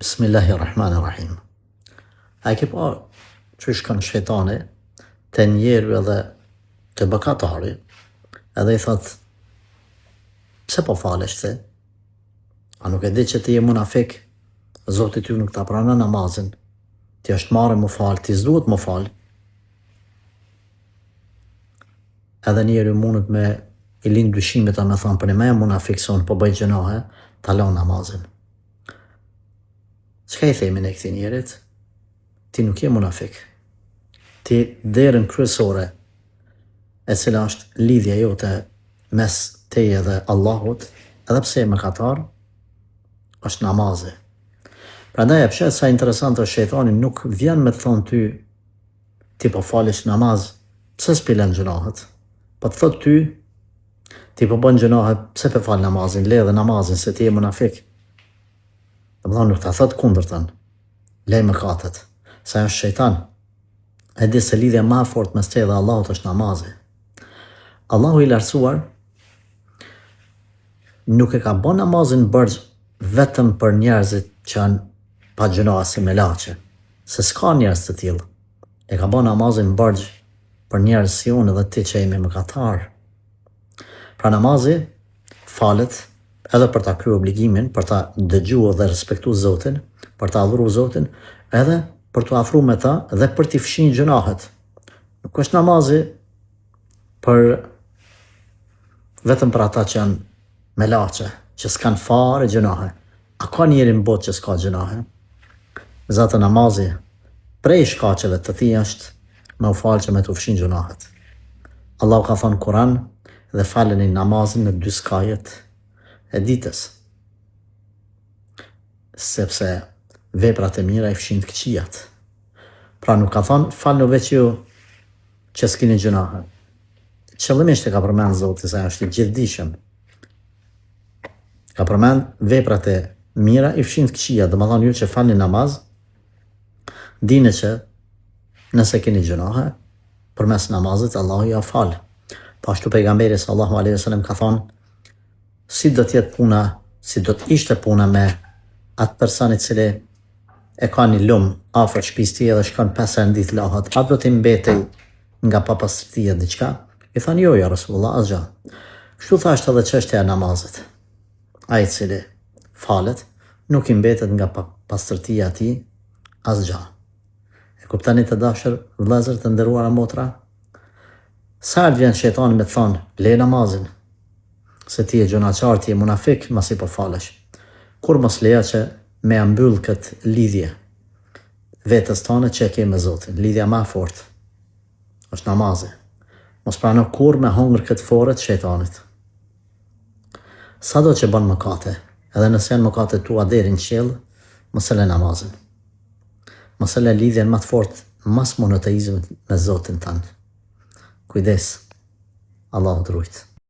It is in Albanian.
Bismillahirrahmanirrahim. A ke pa që shkon shejtani të njerëve edhe të bëkatari, edhe i thot, pse po falesh ti? A nuk e di që ti je munafik? Zoti ty nuk ta pranon namazin. Ti është marrë mu fal, ti s'duhet mu fal. Edhe njeri mundet me i lind dyshimet, me thonë për me munafik se unë po bëj gjënohe, ta lën namazin. Çka i themi ne këtij njerit? Ti nuk je munafik. Ti derën kryesore, e cila është lidhja jote mes teje dhe Allahut, edhe pse je mëkatar, është namazi. Prandaj e pshet sa interesant është shejtani nuk vjen me të thonë ty, ti po falesh namaz, pse s'pilen gjënohet? Po të thot ty, ti po bën gjënohet, pse po fal namazin, le dhe namazin, se ti je munafik. Dhe më thonë nuk ta thot kundërtën, lej mëkatet, sa është shejtan. E di se lidhja ma fort mes te dhe Allahut është namazi. Allahu i lartësuar nuk e ka bën namazin bërgj vetëm për njerëzit që janë pa gjënoa si me laçe, se s'ka njerëz të tillë. E ka bën namazin bërgj për njerëz si unë dhe ti që jemi mëkatar. Pra namazi falet edhe për ta kryer obligimin, për ta dëgjuar dhe respektuar Zotin, për ta adhuruar Zotin, edhe për të afruar me ta dhe për t'i fshinj gjunahet. Nuk është namazi vetëm për ata që janë me laçe, që s'kan fare gjunahe. A ka njeri në botë që s'ka gjunahe? Zatë namazi prej shkaqeve të tij është me u falë që me t'u fshinj gjunahet. Allahu ka thënë Kur'an, dhe faleni namazin në 2 skajet e ditës, sepse veprat e mira i fshin të këqijat. Pra nuk ka thonë falni veç ju që s'kini gjunahe. Qëllimisht e ka përmend Zoti se është i gjithdijshëm. Ka përmend veprat e mira i fshin të këqijat, dhe më thonë ju që falni namaz, dini që nëse keni gjunahe, përmes namazit Allahu ja fal. Po ashtu pejgamberi sallallahu alaihi wasallam ka thonë, si do t'jetë puna, si do t'ishte puna me atë personit cili e ka një lumë afër shtëpisë tij dhe shkon 5 herë në ditë lahet, a do t'i mbetej nga papastërtia diçka? I thanë jo, ja Rasulullah, asgjë. Kështu thashtë edhe çështja e namazit. Ai i cili falet nuk i mbetet nga pastërtia e tij asgjë. E kuptani të dashur vëllezër të nderuara motra? Sa vjen shejtani me të thonë, le namazin, se ti e gjunaçar, ti e munafik, masi po falesh. Kur mos leja që me ambyll këtë lidhje vetës tonë që e ke me Zotin, lidhja ma fort është namazi. Mos prano kur me hongër këtë fore të shejtanit. Sa do që bën mëkate, edhe nëse janë mëkate tua deri në qiell, mos e le namazin. Mos e le lidhjen më të fort, mas monoteizmit me Zotin tanë. Kujdes, Allahu të ruajt.